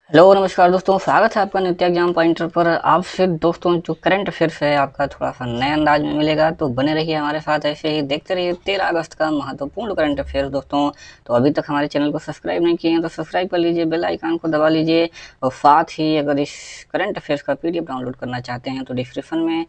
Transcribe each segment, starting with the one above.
Hello नमस्कार दोस्तों, स्वागत है आपका नित्य एग्जाम पॉइंटर पर। आपसे दोस्तों जो करंट अफेयर्स है आपका थोड़ा सा नए अंदाज में मिलेगा, तो बने रहिए हमारे साथ, ऐसे ही देखते रहिए 13 अगस्त का महत्वपूर्ण करंट अफेयर्स दोस्तों। तो अभी तक हमारे चैनल को सब्सक्राइब नहीं किए हैं तो सब्सक्राइब कर लीजिए, बेल आइकन को दबा लीजिए। और साथ ही अगर इस करंट अफेयर्स का पीडीएफ डाउनलोड करना चाहते हैं तो डिस्क्रिप्शन में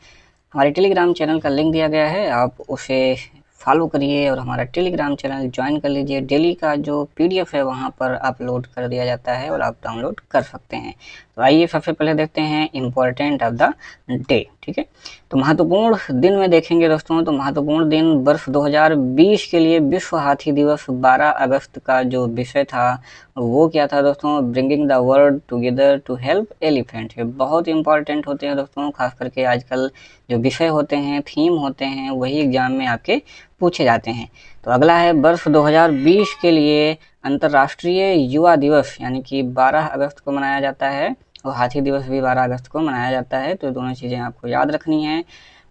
हमारे टेलीग्राम चैनल का लिंक दिया गया है, आप उसे फॉलो करिए और हमारा टेलीग्राम चैनल ज्वाइन कर लीजिए। डेली का जो पीडीएफ है वहाँ पर अपलोड कर दिया जाता है और आप डाउनलोड कर सकते हैं। तो आइए सबसे पहले देखते हैं इम्पोर्टेंट ऑफ द डे। ठीक है, तो महत्वपूर्ण दिन में देखेंगे दोस्तों, तो महत्वपूर्ण दिन वर्ष 2020 के लिए विश्व हाथी दिवस 12 अगस्त का जो विषय था वो क्या था दोस्तों? Bringing the world together to help elephant. ये बहुत इंपॉर्टेंट होते हैं दोस्तों, खास करके आजकल जो विषय होते हैं, थीम होते हैं, वही एग्जाम में आपके पूछे जाते हैं। तो अगला है वर्ष 2020 के लिए अंतर्राष्ट्रीय युवा दिवस, यानी कि 12 अगस्त को मनाया जाता है और हाथी दिवस भी 12 अगस्त को मनाया जाता है। तो दोनों चीज़ें आपको याद रखनी है।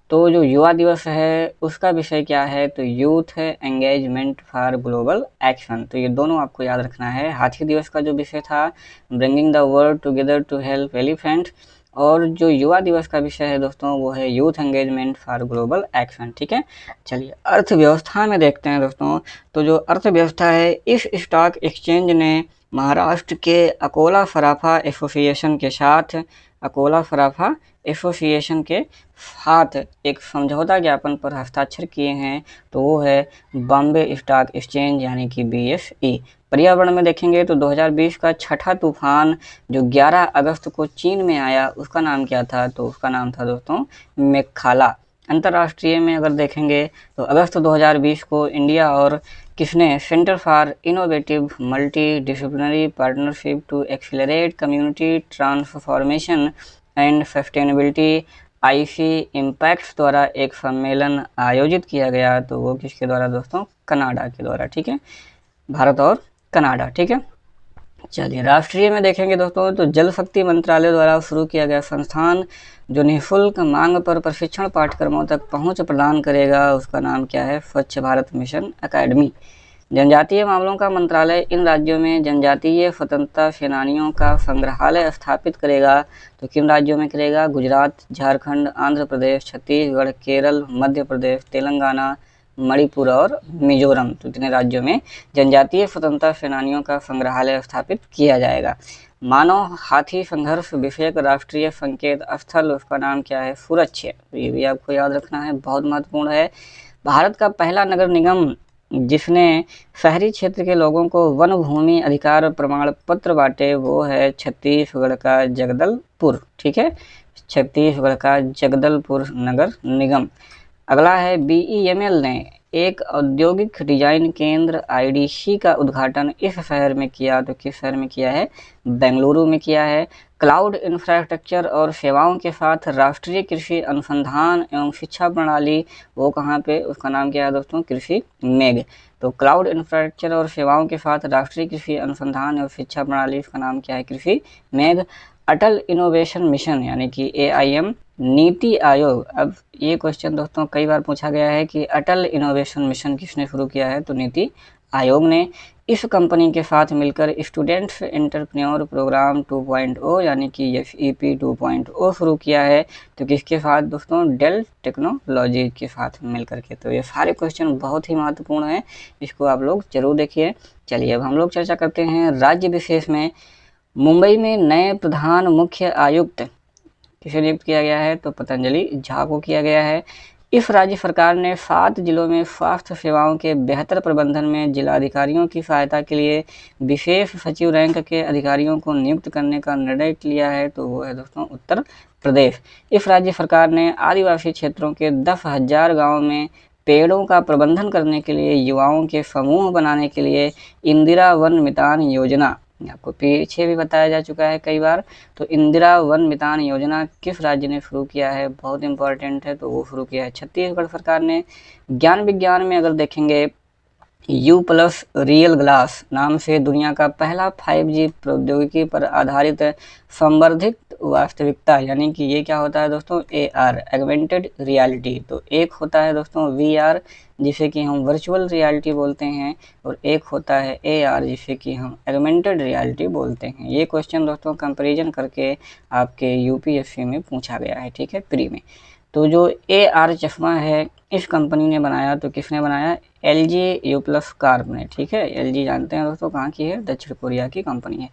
तो जो युवा दिवस है उसका विषय क्या है? तो यूथ है एंगेजमेंट फॉर ग्लोबल एक्शन। तो ये दोनों आपको याद रखना है। हाथी दिवस का जो विषय था bringing the world together to help elephant, और जो युवा दिवस का विषय है दोस्तों वो है youth engagement for global action. ठीक है, चलिए अर्थव्यवस्था में देखते हैं दोस्तों। तो जो अर्थव्यवस्था है, इस स्टॉक एक्सचेंज ने महाराष्ट्र के अकोला सराफा एसोसिएशन के साथ एक समझौता ज्ञापन पर हस्ताक्षर किए हैं। तो वो है बॉम्बे स्टॉक एक्सचेंज यानी कि BSE। पर्यावरण में देखेंगे तो 2020 का छठा तूफान जो 11 अगस्त को चीन में आया उसका नाम क्या था? तो उसका नाम था दोस्तों मेघाला। अंतर्राष्ट्रीय में अगर देखेंगे तो अगस्त 2020 को इंडिया और किसने centre for innovative multi disciplinary partnership to accelerate community transformation and sustainability IC impacts द्वारा एक सम्मेलन आयोजित किया गया। तो वो किसके द्वारा दोस्तों? कनाडा के द्वारा। ठीक है, भारत और कनाडा। ठीक है, चलिए राष्ट्रीय में देखेंगे दोस्तों तो जल शक्ति मंत्रालय द्वारा शुरू किया गया संस्थान जो निःशुल्क मांग पर प्रशिक्षण पाठ्यक्रमों तक पहुंच प्रदान करेगा, उसका नाम क्या है? स्वच्छ भारत मिशन एकेडमी। जनजातीय मामलों का मंत्रालय इन राज्यों में जनजातीय स्वतंत्रता सेनानियों का संग्रहालय स्थापित करेगा। तो किन राज्यों में करेगा? गुजरात, झारखंड, आंध्र प्रदेश, छत्तीसगढ़, केरल, मध्य प्रदेश, तेलंगाना, मणिपुर और मिजोरम। तो इतने राज्यों में जनजातीय स्वतंत्रता सेनानियों का संग्रहालय स्थापित किया जाएगा। मानव हाथी संघर्ष विषयक राष्ट्रीय संकेत स्थल, उसका नाम क्या है? सुरक्षित। तो ये भी आपको याद रखना है, बहुत महत्वपूर्ण है। भारत का पहला नगर निगम जिसने शहरी क्षेत्र के लोगों को वन भूमि अधिकार प्रमाण पत्र बांटे वो है छत्तीसगढ़ का जगदलपुर। ठीक है, छत्तीसगढ़ का जगदलपुर नगर निगम। अगला है BEML ने एक औद्योगिक डिजाइन केंद्र IDC का उद्घाटन इस शहर में किया। तो किस शहर में किया है? बेंगलुरु में किया है। क्लाउड इंफ्रास्ट्रक्चर और सेवाओं के साथ राष्ट्रीय कृषि अनुसंधान एवं शिक्षा प्रणाली, वो कहाँ पे? उसका नाम क्या है दोस्तों? कृषि मेघ। तो क्लाउड इंफ्रास्ट्रक्चर और सेवाओं के साथ राष्ट्रीय कृषि अनुसंधान एवं शिक्षा प्रणाली, उसका नाम क्या है? कृषि मेघ। अटल इनोवेशन मिशन यानी कि AIM। नीति आयोग, अब ये क्वेश्चन दोस्तों कई बार पूछा गया है कि अटल इनोवेशन मिशन किसने शुरू किया है? तो नीति आयोग ने। इस कंपनी के साथ मिलकर स्टूडेंट्स एंटरप्रेन्योर प्रोग्राम 2.0 यानी कि SEP 2.0 शुरू किया है। तो किसके साथ दोस्तों? डेल टेक्नोलॉजी के साथ मिलकर के। तो ये सारे क्वेश्चन बहुत ही महत्वपूर्ण हैं, इसको आप लोग जरूर देखिए। चलिए अब हम लोग चर्चा करते हैं राज्य विशेष में। मुंबई में नए प्रधान मुख्य आयुक्त किसे नियुक्त किया गया है? तो पतंजलि झा को किया गया है। इस राज्य सरकार ने 7 जिलों में स्वास्थ्य सेवाओं के बेहतर प्रबंधन में जिलाधिकारियों की सहायता के लिए विशेष सचिव रैंक के अधिकारियों को नियुक्त करने का निर्णय लिया है। तो वो है दोस्तों उत्तर प्रदेश। इस राज्य सरकार ने आदिवासी क्षेत्रों के 10,000 गाँव में पेड़ों का प्रबंधन करने के लिए युवाओं के समूह बनाने के लिए इंदिरा वन मितान योजना, आपको पीछे भी बताया जा चुका है कई बार। तो इंदिरा वन मितान योजना किस राज्य ने शुरू किया है? बहुत इंपॉर्टेंट है, तो वो शुरू किया है छत्तीसगढ़ सरकार ने। ज्ञान विज्ञान में अगर देखेंगे U+ रियल ग्लास नाम से दुनिया का पहला 5G प्रौद्योगिकी पर आधारित संवर्धित वास्तविकता, यानी कि ये क्या होता है दोस्तों, AR एगमेंटेड रियलिटी। तो एक होता है दोस्तों VR जिसे कि हम वर्चुअल रियलिटी बोलते हैं, और एक होता है AR जिसे कि हम एगमेंटेड रियलिटी बोलते हैं। ये क्वेश्चन दोस्तों कंपैरिजन करके आपके UPSC में पूछा गया है, ठीक है, प्री में। तो जो AR चश्मा है इस कंपनी ने बनाया, तो किसने बनाया, LG UPlus कार्प ने, ठीक है। LG जानते हैं दोस्तों कहाँ की है, दक्षिण कोरिया की कंपनी है।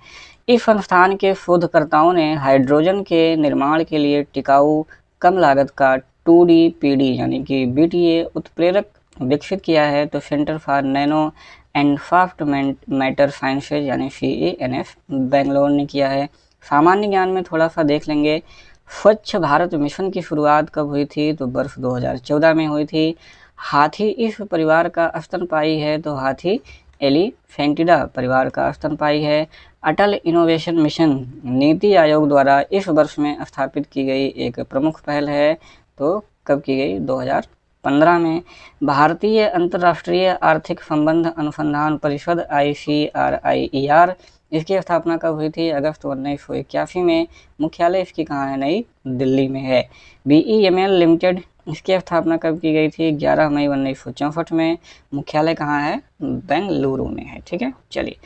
इस संस्थान के शोधकर्ताओं ने हाइड्रोजन के निर्माण के लिए टिकाऊ कम लागत का 2D PD यानी कि BTA उत्प्रेरक विकसित किया है। तो centre for nano and soft matter sciences यानी CENS बेंगलोर ने किया है। सामान्य ज्ञान में थोड़ा सा देख लेंगे। स्वच्छ भारत मिशन की शुरुआत कब हुई थी, तो वर्ष 2014 में हुई थी। हाथी इस परिवार का स्तनपायी है, तो हाथी एलिफेंटिडा परिवार का स्तनपायी है। अटल इनोवेशन मिशन नीति आयोग द्वारा इस वर्ष में स्थापित की गई एक प्रमुख पहल है, तो कब की गई, 2015 में। भारतीय अंतर्राष्ट्रीय आर्थिक संबंध अनुसंधान परिषद ICRIER इसकी स्थापना कब हुई थी, अगस्त 1981 में। मुख्यालय इसकी कहाँ है, नई दिल्ली में है। BEML लिमिटेड इसकी स्थापना कब की गई थी, 11 मई 1964 में। मुख्यालय कहाँ है, बेंगलुरु में है, ठीक है। चलिए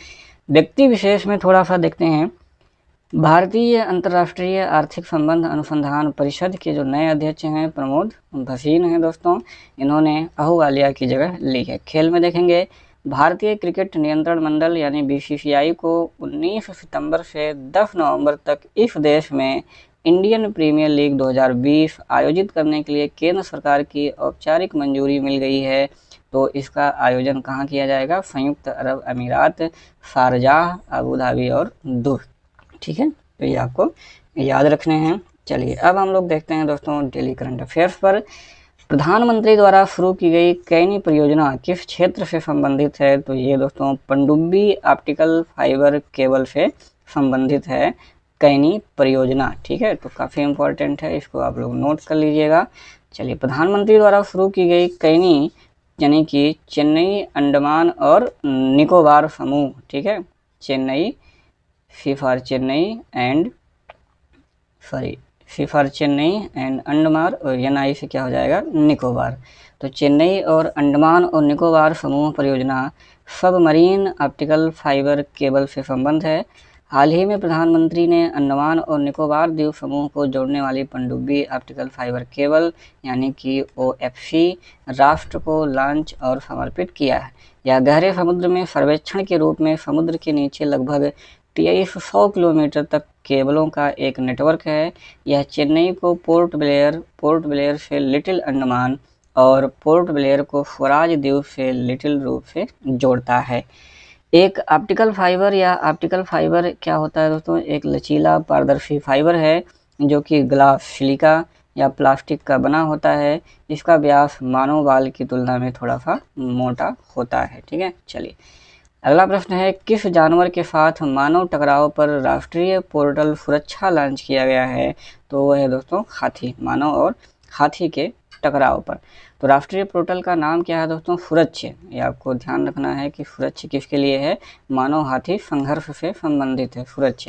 व्यक्ति विशेष में थोड़ा सा देखते हैं। भारतीय अंतर्राष्ट्रीय आर्थिक संबंध अनुसंधान परिषद के जो नए अध्यक्ष हैं प्रमोद भसीन हैं दोस्तों, इन्होंने अहूवालिया की जगह ली है। खेल में देखेंगे, भारतीय क्रिकेट नियंत्रण मंडल यानी BCCI को 19 सितंबर से 10 नवंबर तक इस देश में इंडियन प्रीमियर लीग 2020 आयोजित करने के लिए केंद्र सरकार की औपचारिक मंजूरी मिल गई है। तो इसका आयोजन कहाँ किया जाएगा, संयुक्त अरब अमीरात, शारजाह, अबू धाबी और दुबई, ठीक है। तो ये आपको याद रखने हैं। चलिए अब हम लोग देखते हैं दोस्तों डेली करंट अफेयर्स पर। प्रधानमंत्री द्वारा शुरू की गई कैनी परियोजना किस क्षेत्र से संबंधित है, तो ये दोस्तों पनडुब्बी ऑप्टिकल फाइबर केबल से संबंधित है कैनी परियोजना, ठीक है। तो काफ़ी इंपॉर्टेंट है, इसको आप लोग नोट कर लीजिएगा। चलिए प्रधानमंत्री द्वारा शुरू की गई कैनी यानी कि चेन्नई अंडमान और निकोबार समूह, ठीक है। चेन्नई चेन्नई एंड अंडमान और NI से क्या हो जाएगा, निकोबार। तो चेन्नई और अंडमान और निकोबार समूह परियोजना सबमरीन ऑप्टिकल फाइबर केबल से संबंध है। हाल ही में प्रधानमंत्री ने अंडमान और निकोबार द्वीप समूह को जोड़ने वाली पनडुब्बी ऑप्टिकल फाइबर केबल यानी कि OFC राष्ट्र को लॉन्च और समर्पित किया है। यह गहरे समुद्र में सर्वेक्षण के रूप में समुद्र के नीचे लगभग 2300 किलोमीटर तक केबलों का एक नेटवर्क है। यह चेन्नई को पोर्ट ब्लेयर से लिटिल अंडमान और पोर्ट ब्लेयर को स्वराज द्वीप से लिटिल रूप से जोड़ता है। एक ऑप्टिकल फाइबर क्या होता है दोस्तों, एक लचीला पारदर्शी फाइबर है जो कि ग्लास, सिलिका या प्लास्टिक का बना होता है। इसका व्यास मानव बाल की तुलना में थोड़ा सा मोटा होता है, ठीक है। चलिए अगला प्रश्न है, किस जानवर के साथ मानव टकराव पर राष्ट्रीय पोर्टल सुरक्षा लॉन्च किया गया है, तो वह है दोस्तों हाथी। मानव और हाथी के टकराव पर तो राष्ट्रीय पोर्टल का नाम क्या है दोस्तों, सुरक्ष। ये आपको ध्यान रखना है कि सुरक्ष किसके लिए है, मानव हाथी संघर्ष से संबंधित है सुरक्ष।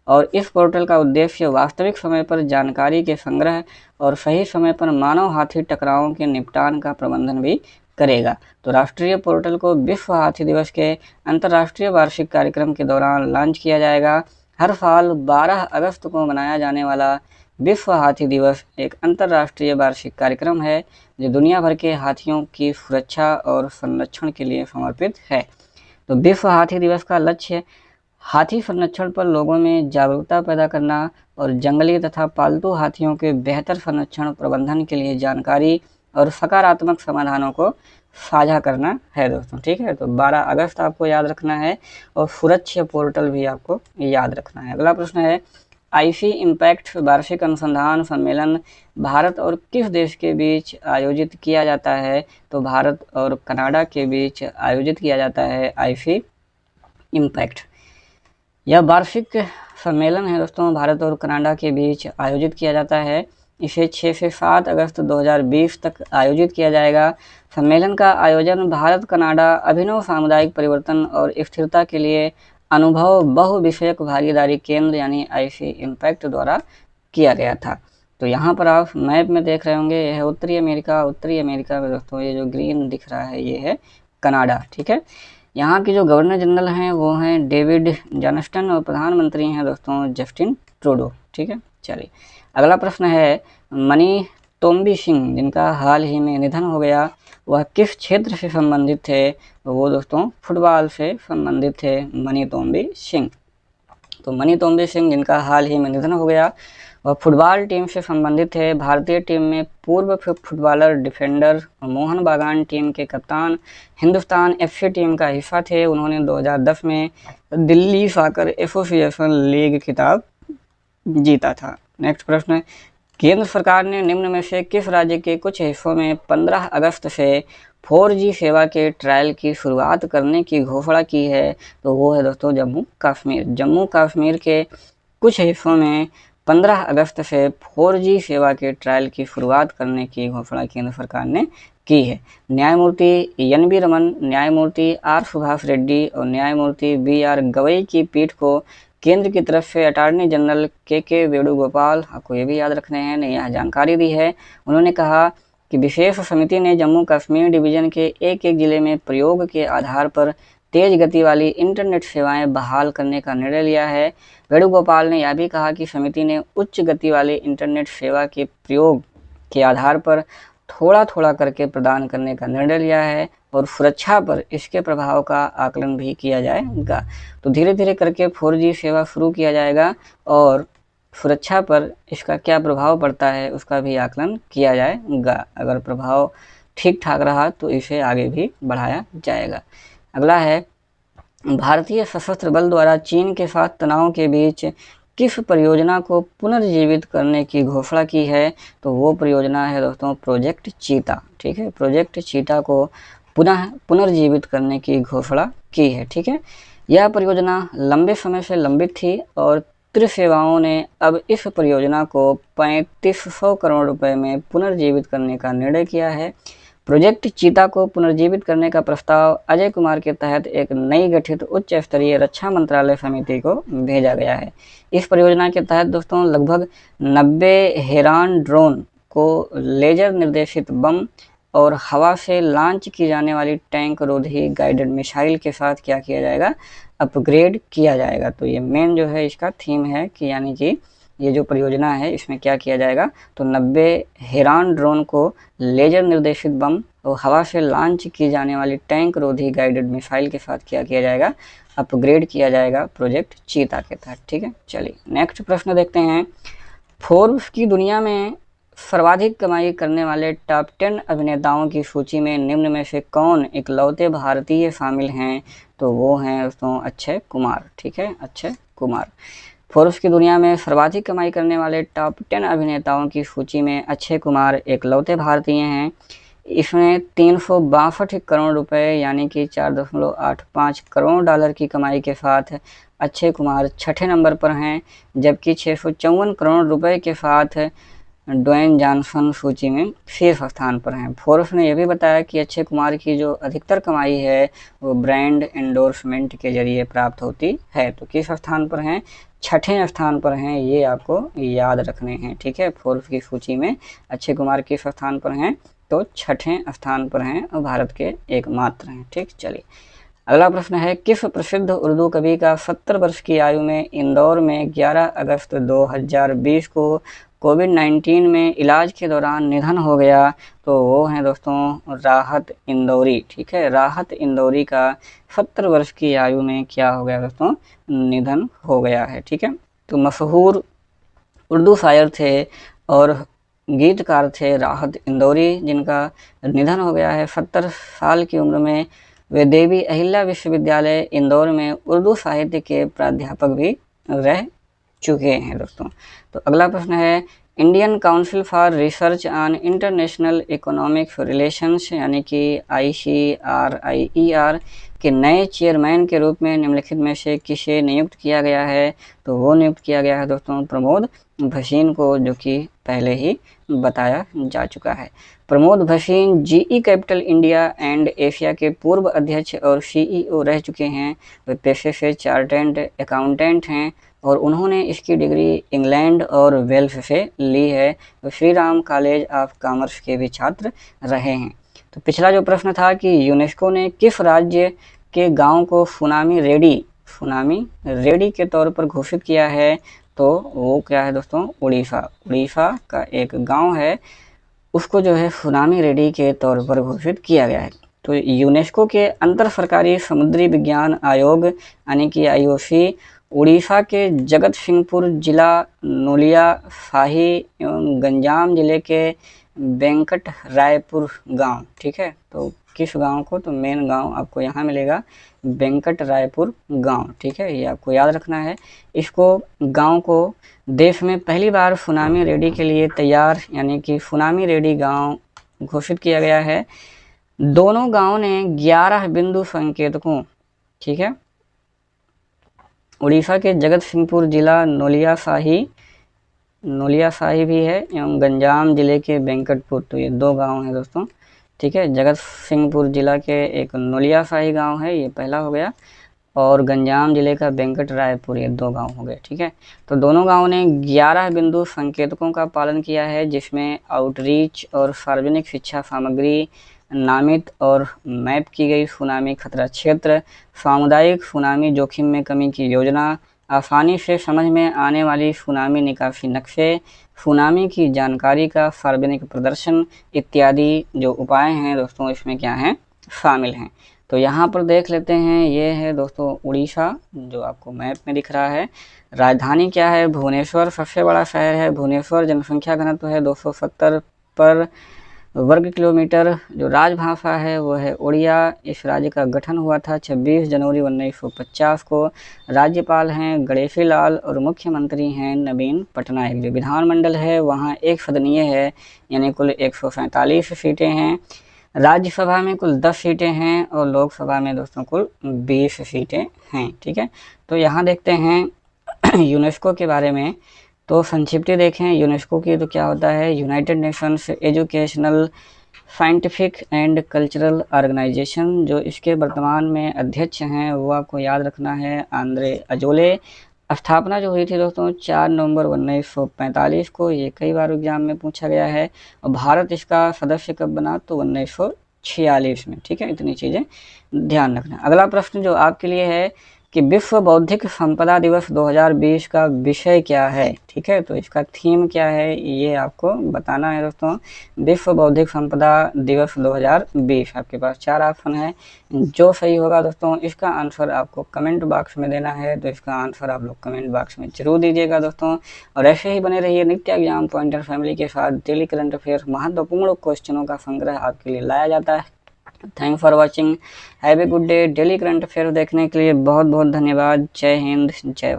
और इस पोर्टल का उद्देश्य वास्तविक समय पर जानकारी के संग्रह और सही समय पर मानव हाथी टकरावों के निपटान का प्रबंधन भी करेगा। तो राष्ट्रीय पोर्टल को विश्व हाथी दिवस के अंतर्राष्ट्रीय वार्षिक कार्यक्रम के दौरान लॉन्च किया जाएगा। हर साल 12 अगस्त को मनाया जाने वाला विश्व हाथी दिवस एक अंतर्राष्ट्रीय वार्षिक कार्यक्रम है जो दुनिया भर के हाथियों की सुरक्षा और संरक्षण के लिए समर्पित है। तो विश्व हाथी दिवस का लक्ष्य हाथी संरक्षण पर लोगों में जागरूकता पैदा करना और जंगली तथा पालतू हाथियों के बेहतर संरक्षण प्रबंधन के लिए जानकारी और सकारात्मक समाधानों को साझा करना है दोस्तों, ठीक है। तो 12 अगस्त आपको याद रखना है और सुरक्षा पोर्टल भी आपको याद रखना है। अगला प्रश्न है, IC इम्पैक्ट वार्षिक अनुसंधान सम्मेलन भारत और किस देश के बीच आयोजित किया जाता है, तो भारत और कनाडा के बीच आयोजित किया जाता है IC इम्पैक्ट। यह वार्षिक सम्मेलन है दोस्तों, भारत और कनाडा के बीच आयोजित किया जाता है। इसे 6 से 7 अगस्त 2020 तक आयोजित किया जाएगा। सम्मेलन का आयोजन भारत कनाडा अभिनव सामुदायिक परिवर्तन और स्थिरता के लिए अनुभव बहुविषयक भागीदारी केंद्र यानी IC इम्पैक्ट द्वारा किया गया था। तो यहाँ पर आप मैप में देख रहे होंगे, यह है उत्तरी अमेरिका। उत्तरी अमेरिका में दोस्तों ये जो ग्रीन दिख रहा है ये है कनाडा, ठीक है। यहाँ के जो गवर्नर जनरल हैं वो हैं डेविड जॉनस्टन और प्रधानमंत्री हैं दोस्तों जस्टिन ट्रूडो, ठीक है। चलिए अगला प्रश्न है, मनी तोम्बी सिंह जिनका हाल ही में निधन हो गया, वह किस क्षेत्र से संबंधित थे? वो दोस्तों फुटबॉल से संबंधित थे मनी तोम्बी सिंह। तो मनी तोम्बी सिंह जिनका हाल ही में निधन हो गया, वह फुटबॉल टीम से संबंधित है। भारतीय टीम में पूर्व फुटबॉलर, डिफेंडर, मोहन बागान टीम के कप्तान, हिंदुस्तान FC टीम का हिस्सा थे। उन्होंने 2010 में दिल्ली सॉकर एसोसिएशन लीग खिताब जीता था। नेक्स्ट प्रश्न, केंद्र सरकार ने निम्न में से किस राज्य के कुछ हिस्सों में 15 अगस्त से 4G सेवा के ट्रायल की शुरुआत करने की घोषणा की है? तो वो है दोस्तों जम्मू कश्मीर। जम्मू कश्मीर के कुछ हिस्सों में 15 अगस्त से 4G सेवा के ट्रायल की शुरुआत करने की घोषणा केंद्र सरकार ने की है। न्यायमूर्ति NV रमन, न्यायमूर्ति R सुभाष रेड्डी और न्यायमूर्ति BR गवई की पीठ को केंद्र की तरफ से अटॉर्नी जनरल के वेणुगोपाल, आपको ये भी याद रखने हैं, ने यह जानकारी दी है। उन्होंने कहा कि विशेष समिति ने जम्मू कश्मीर डिवीजन के एक जिले में प्रयोग के आधार पर तेज गति वाली इंटरनेट सेवाएं बहाल करने का निर्णय लिया है। वेणुगोपाल ने यह भी कहा कि समिति ने उच्च गति वाली इंटरनेट सेवा के प्रयोग के आधार पर थोड़ा थोड़ा करके प्रदान करने का निर्णय लिया है और सुरक्षा पर इसके प्रभाव का आकलन भी किया जाएगा। तो धीरे धीरे करके 4G सेवा शुरू किया जाएगा और सुरक्षा पर इसका क्या प्रभाव पड़ता है उसका भी आकलन किया जाएगा। अगर प्रभाव ठीक ठाक रहा तो इसे आगे भी बढ़ाया जाएगा। अगला है, भारतीय सशस्त्र बल द्वारा चीन के साथ तनाव के बीच किस परियोजना को पुनर्जीवित करने की घोषणा की है? तो वो परियोजना है दोस्तों प्रोजेक्ट चीता, ठीक है। प्रोजेक्ट चीता को पुनर्जीवित करने की घोषणा की है, ठीक है। यह परियोजना लंबे समय से लंबित थी और त्रिसेवाओं ने अब इस परियोजना को 3500 करोड़ रुपए में पुनर्जीवित करने का निर्णय किया है। प्रोजेक्ट चीता को पुनर्जीवित करने का प्रस्ताव अजय कुमार के तहत एक नई गठित उच्च स्तरीय रक्षा मंत्रालय समिति को भेजा गया है। इस परियोजना के तहत दोस्तों लगभग 90 हेरान ड्रोन को लेजर निर्देशित बम और हवा से लॉन्च की जाने वाली टैंक रोधी गाइडेड मिसाइल के साथ क्या किया जाएगा? अपग्रेड किया जाएगा। तो ये मेन जो है इसका थीम है कि यानी कि ये जो परियोजना है इसमें क्या किया जाएगा? तो 90 हेरान ड्रोन को लेजर निर्देशित बम और हवा से लॉन्च की जाने वाली टैंक रोधी गाइडेड मिसाइल के साथ क्या किया जाएगा? अपग्रेड किया जाएगा प्रोजेक्ट चीता के तहत, ठीक है। चलिए नेक्स्ट प्रश्न देखते हैं। फोर्ब्स की दुनिया में सर्वाधिक कमाई करने वाले टॉप 10 अभिनेताओं की सूची में निम्न में से कौन इकलौते भारतीय शामिल हैं? तो वो हैं दोस्तों अक्षय कुमार, ठीक है, अक्षय कुमार। फोर्ब्स की दुनिया में सर्वाधिक कमाई करने वाले टॉप 10 अभिनेताओं की सूची में अक्षय कुमार इकलौते भारतीय हैं। इसमें 362 करोड़ रुपए यानी कि 4.85 करोड़ डॉलर की कमाई के साथ अक्षय कुमार छठे नंबर पर हैं, जबकि 654 करोड़ रुपए के साथ ड्वेन जॉनसन सूची में शीर्ष स्थान पर हैं। फोर्ब्स ने यह भी बताया कि अक्षय कुमार की जो अधिकतर कमाई है वो ब्रांड एंडोर्समेंट के जरिए प्राप्त होती है। तो किस स्थान पर हैं? छठे स्थान पर हैं, ये आपको याद रखने हैं, ठीक है। फोर्ब्स की सूची में अक्षय कुमार किस स्थान पर हैं? तो छठे स्थान पर हैं और भारत के एकमात्र हैं, ठीक। चलिए अगला प्रश्न है, किस प्रसिद्ध उर्दू कवि का 70 वर्ष की आयु में इंदौर में 11 अगस्त 2020 को कोविड-19 में इलाज के दौरान निधन हो गया? तो वो हैं दोस्तों राहत इंदौरी, ठीक है। राहत इंदौरी का 70 वर्ष की आयु में क्या हो गया दोस्तों? निधन हो गया है, ठीक है। तो मशहूर उर्दू शायर थे और गीतकार थे राहत इंदौरी, जिनका निधन हो गया है 70 साल की उम्र में। वे देवी अहिल्या विश्वविद्यालय इंदौर में उर्दू साहित्य के प्राध्यापक भी रह चुके हैं दोस्तों। तो अगला प्रश्न है, Indian council for research on international economic relations यानी कि ICRIER के नए चेयरमैन के रूप में निम्नलिखित में से किसे नियुक्त किया गया है? तो वो नियुक्त किया गया है दोस्तों प्रमोद भसीन को, जो कि पहले ही बताया जा चुका है। Pramod Bhasin GE capital India and Asia के पूर्व अध्यक्ष और CEO रह चुके हैं। वे पेशे से चार्टर्ड अकाउंटेंट हैं और उन्होंने इसकी डिग्री इंग्लैंड और वेल्स से ली है। तो Shri Ram college of commerce के भी छात्र रहे हैं। तो पिछला जो प्रश्न था कि यूनेस्को ने किस राज्य के गांव को फुनामी रेडी के तौर पर घोषित किया है? तो वो क्या है दोस्तों? उड़ीसा का एक गांव है, उसको जो है फुनामी रेडी के तौर पर घोषित किया गया है। तो यूनेस्को के अंतर सरकारी समुद्री विज्ञान आयोग यानी कि IOC उड़ीसा के जगत सिंहपुर जिला नोलिया शाही एवं गंजाम जिले के वेंकट रायपुर गांव, ठीक है। तो किस गांव को? तो मेन गांव आपको यहाँ मिलेगा वेंकट रायपुर गांव, ठीक है, ये आपको याद रखना है। इसको गांव को देश में पहली बार फुनामी रेडी के लिए तैयार यानी कि फुनामी रेडी गांव घोषित किया गया है। दोनों गांव ने 11 बिंदु संकेतकों, ठीक है, उड़ीसा के जगत सिंहपुर जिला नोलिया शाही भी है एवं गंजाम जिले के वेंकटपुर, तो ये 2 गांव हैं दोस्तों, ठीक है। जगत सिंहपुर जिला के एक नोलिया शाही गांव है, ये पहला हो गया, और गंजाम जिले का वेंकट रायपुर, ये 2 गांव हो गए, ठीक है। तो दोनों गांव ने 11 बिंदु संकेतकों का पालन किया है, जिसमें आउटरीच और सार्वजनिक शिक्षा सामग्री, नामित और मैप की गई सुनामी खतरा क्षेत्र, सामुदायिक सुनामी जोखिम में कमी की योजना, आसानी से समझ में आने वाली सुनामी निकासी नक्शे, सुनामी की जानकारी का सार्वजनिक प्रदर्शन इत्यादि जो उपाय हैं दोस्तों इसमें क्या हैं? शामिल हैं। तो यहाँ पर देख लेते हैं, ये है दोस्तों उड़ीसा जो आपको मैप में दिख रहा है। राजधानी क्या है? भुवनेश्वर सबसे बड़ा शहर है भुवनेश्वर। जनसंख्या घनत्व है 270 पर वर्ग किलोमीटर। जो राजभाषा है वो है उड़िया। इस राज्य का गठन हुआ था 26 जनवरी 1950 को। राज्यपाल हैं गणेशी लाल और मुख्यमंत्री हैं नवीन पटनायक। जो विधानमंडल है वहाँ एक सदनीय है, यानी कुल 147 सीटें हैं। राज्यसभा में कुल 10 सीटें हैं और लोकसभा में दोस्तों कुल 20 सीटें हैं, ठीक है। तो यहाँ देखते हैं यूनेस्को के बारे में, तो संक्षिप्त देखें यूनेस्को की, तो क्या होता है? United Nations Educational Scientific and Cultural Organisation. जो इसके वर्तमान में अध्यक्ष हैं वो आपको याद रखना है आंद्रे अजोले। स्थापना जो हुई थी दोस्तों 4 नवंबर 1945 को, ये कई बार एग्जाम में पूछा गया है। और भारत इसका सदस्य कब बना? तो 1946 में, ठीक है। इतनी चीज़ें ध्यान रखना। अगला प्रश्न जो आपके लिए है कि विश्व बौद्धिक संपदा दिवस 2020 का विषय क्या है, ठीक है। तो इसका थीम क्या है ये आपको बताना है दोस्तों। विश्व बौद्धिक संपदा दिवस 2020 आपके पास 4 ऑप्शन है, जो सही होगा दोस्तों इसका आंसर आपको कमेंट बॉक्स में देना है। तो इसका आंसर आप लोग कमेंट बॉक्स में जरूर दीजिएगा दोस्तों। और ऐसे ही बने रहिए नित्य एग्जाम पॉइंटर फैमिली के साथ। डेली करंट अफेयर महत्वपूर्ण क्वेश्चनों का संग्रह आपके लिए लाया जाता है। Thank for watching, have a good day. Daily current affair देखने के लिए बहुत बहुत धन्यवाद। जय हिंद, जय भारत।